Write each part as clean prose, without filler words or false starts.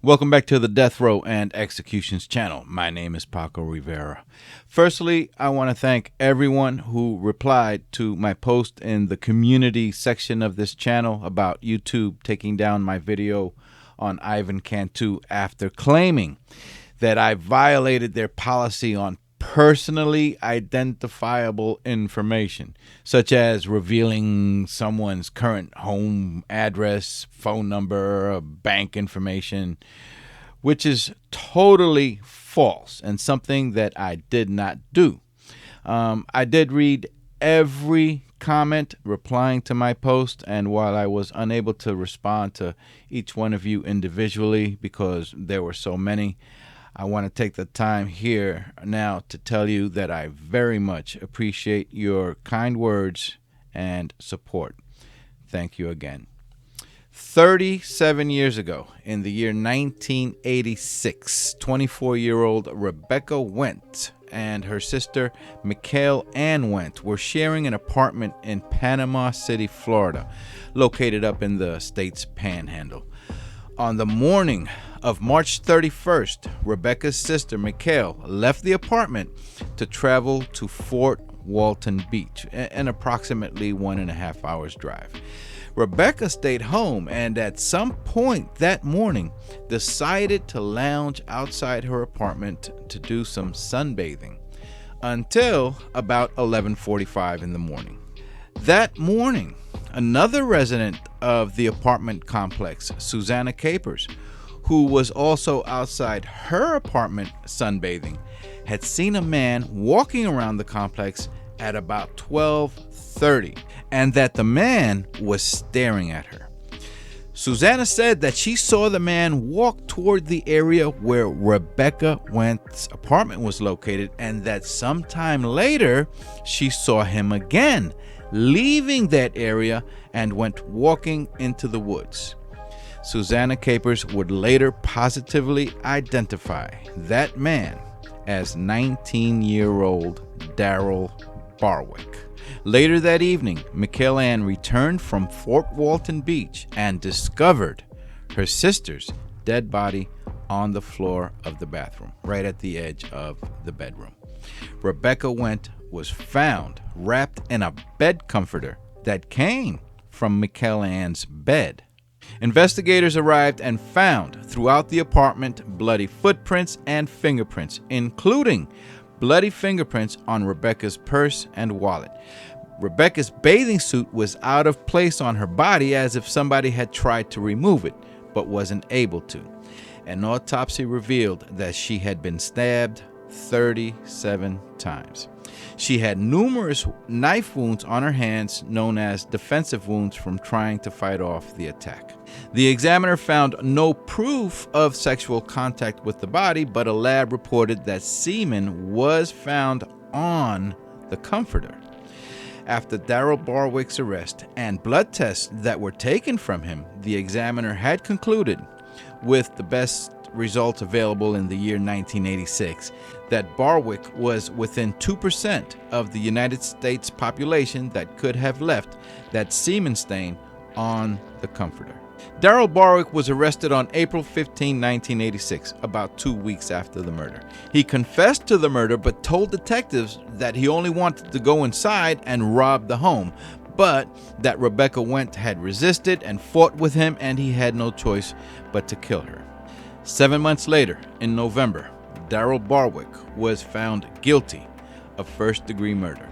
Welcome back to the Death Row and Executions channel. My name is Paco Rivera. Firstly, I want to thank everyone who replied to my post in the community section of this channel about YouTube taking down my video on Ivan Cantu after claiming that I violated their policy on personally identifiable information, such as revealing someone's current home address, phone number, bank information, which is totally false and something that I did not do. I did read every comment replying to my post, and while I was unable to respond to each one of you individually because there were so many, I want to take the time here now to tell you that I very much appreciate your kind words and support. Thank you again. 37 years ago, in the year 1986, 24-year-old Rebecca Wendt and her sister Mikhail Ann Wendt were sharing an apartment in Panama City, Florida, located up in the state's panhandle. On the morning of March 31st, Rebecca's sister Mikhail left the apartment to travel to Fort Walton Beach, an approximately 1.5 hours drive. Rebecca stayed home and at some point that morning decided to lounge outside her apartment to do some sunbathing until about 11:45 in the morning. That morning, another resident of the apartment complex, Susanna Capers, who was also outside her apartment sunbathing, had seen a man walking around the complex at about 12:30 and that the man was staring at her. Susanna said that she saw the man walk toward the area where Rebecca Wendt's apartment was located and that sometime later she saw him again leaving that area and went walking into the woods. Susanna Capers would later positively identify that man as 19-year-old Darryl Barwick. Later that evening, Mikhail Ann returned from Fort Walton Beach and discovered her sister's dead body on the floor of the bathroom, right at the edge of the bedroom. Rebecca Wendt was found wrapped in a bed comforter that came from Mikhail Ann's bed. Investigators arrived and found throughout the apartment bloody footprints and fingerprints, including bloody fingerprints on Rebecca's purse and wallet. Rebecca's bathing suit was out of place on her body as if somebody had tried to remove it, but wasn't able to. An autopsy revealed that she had been stabbed 37 times. She had numerous knife wounds on her hands, known as defensive wounds from trying to fight off the attack. The examiner found no proof of sexual contact with the body, but a lab reported that semen was found on the comforter. After Darryl Barwick's arrest and blood tests that were taken from him, the examiner had concluded, with the best results available in the year 1986, that Barwick was within 2% of the United States population that could have left that semen stain on the comforter. Darryl Barwick was arrested on April 15, 1986, about 2 weeks after the murder. He confessed to the murder but told detectives that he only wanted to go inside and rob the home, but that Rebecca Wendt had resisted and fought with him and he had no choice but to kill her. 7 months later, in November, Darryl Barwick was found guilty of first-degree murder.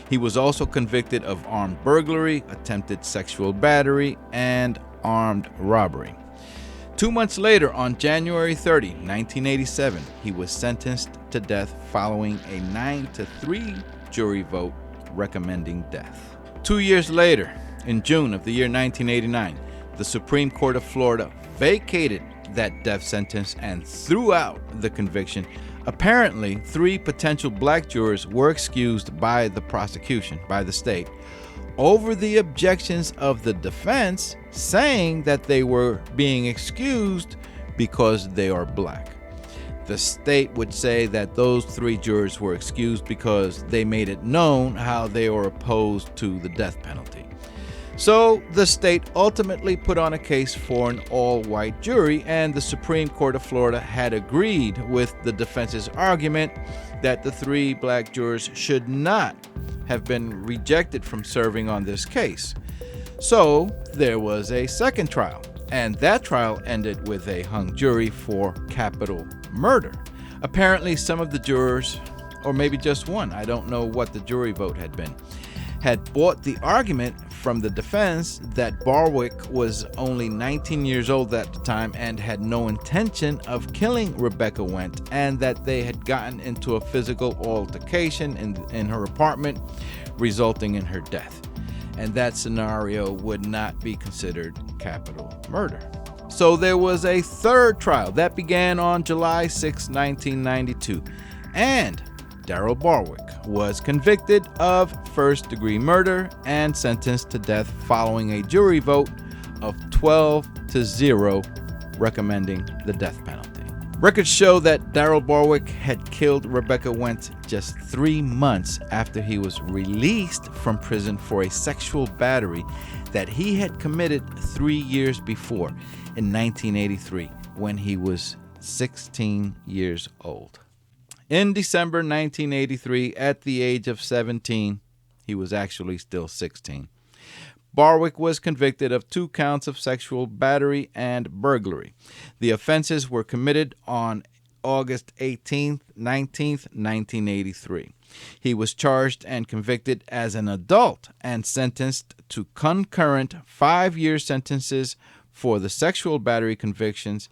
He was also convicted of armed burglary, attempted sexual battery, and armed robbery. 2 months later, on January 30, 1987, he was sentenced to death following a 9-3 jury vote recommending death. 2 years later, in June of the year 1989, the Supreme Court of Florida vacated that death sentence and threw out the conviction. Apparently, 3 potential black jurors were excused by the prosecution, by the state, over the objections of the defense, saying that they were being excused because they are black. The state would say that those 3 jurors were excused because they made it known how they were opposed to the death penalty. So the state ultimately put on a case for an all-white jury, and the Supreme Court of Florida had agreed with the defense's argument that the 3 black jurors should not have been rejected from serving on this case. So there was a second trial, and that trial ended with a hung jury for capital murder. Apparently some of the jurors, or maybe just one, I don't know what the jury vote had been, had bought the argument from the defense that Barwick was only 19 years old at the time and had no intention of killing Rebecca Wendt, and that they had gotten into a physical altercation in her apartment, resulting in her death. And that scenario would not be considered capital murder. So there was a third trial that began on July 6, 1992, and Darryl Barwick was convicted of first-degree murder and sentenced to death following a jury vote of 12-0 recommending the death penalty. Records show that Darryl Barwick had killed Rebecca Wendt just 3 months after he was released from prison for a sexual battery that he had committed 3 years before, in 1983, when he was 16 years old. In December 1983, at the age of 17, he was actually still 16, Barwick was convicted of 2 counts of sexual battery and burglary. The offenses were committed on August 18th, 19th, 1983. He was charged and convicted as an adult and sentenced to concurrent 5-year sentences for the sexual battery convictions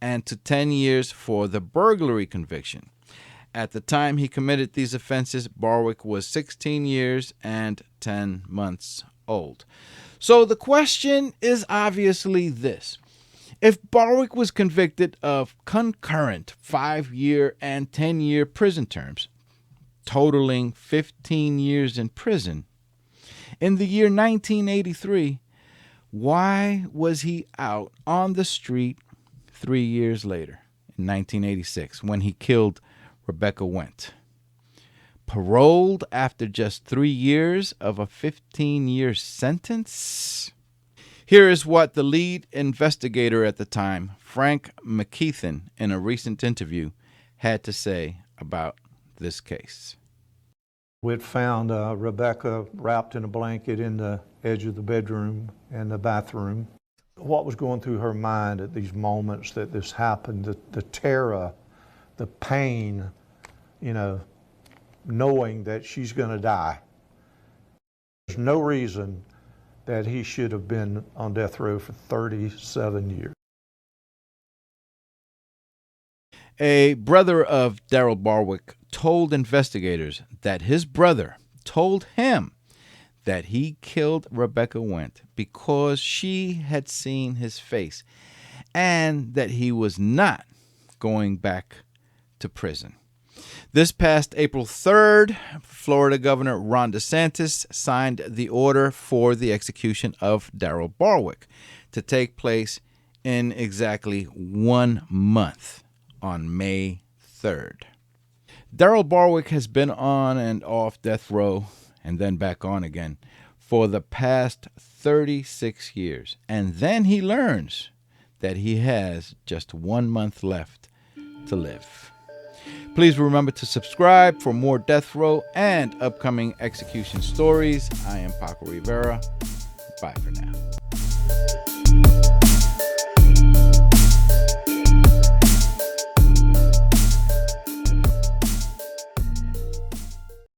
and to 10 years for the burglary conviction. At the time he committed these offenses, Barwick was 16 years and 10 months old. So the question is obviously this. If Barwick was convicted of concurrent 5-year and 10-year prison terms, totaling 15 years in prison, in the year 1983, why was he out on the street 3 years later, in 1986, when he killed Rebecca Wendt? Paroled after just 3 years of a 15-year sentence? Here is what the lead investigator at the time, Frank McKeithen, in a recent interview, had to say about this case. We'd found Rebecca wrapped in a blanket in the edge of the bedroom and the bathroom. What was going through her mind at these moments that this happened, the terror, the pain, knowing that she's going to die. There's no reason that he should have been on death row for 37 years. A brother of Darryl Barwick told investigators that his brother told him that he killed Rebecca Wendt because she had seen his face and that he was not going back to prison. This past April 3rd, Florida Governor Ron DeSantis signed the order for the execution of Darryl Barwick to take place in exactly 1 month on May 3rd. Darryl Barwick has been on and off death row and then back on again for the past 36 years. And then he learns that he has just 1 month left to live. Please remember to subscribe for more death row and upcoming execution stories. I am Paco Rivera. Bye for now.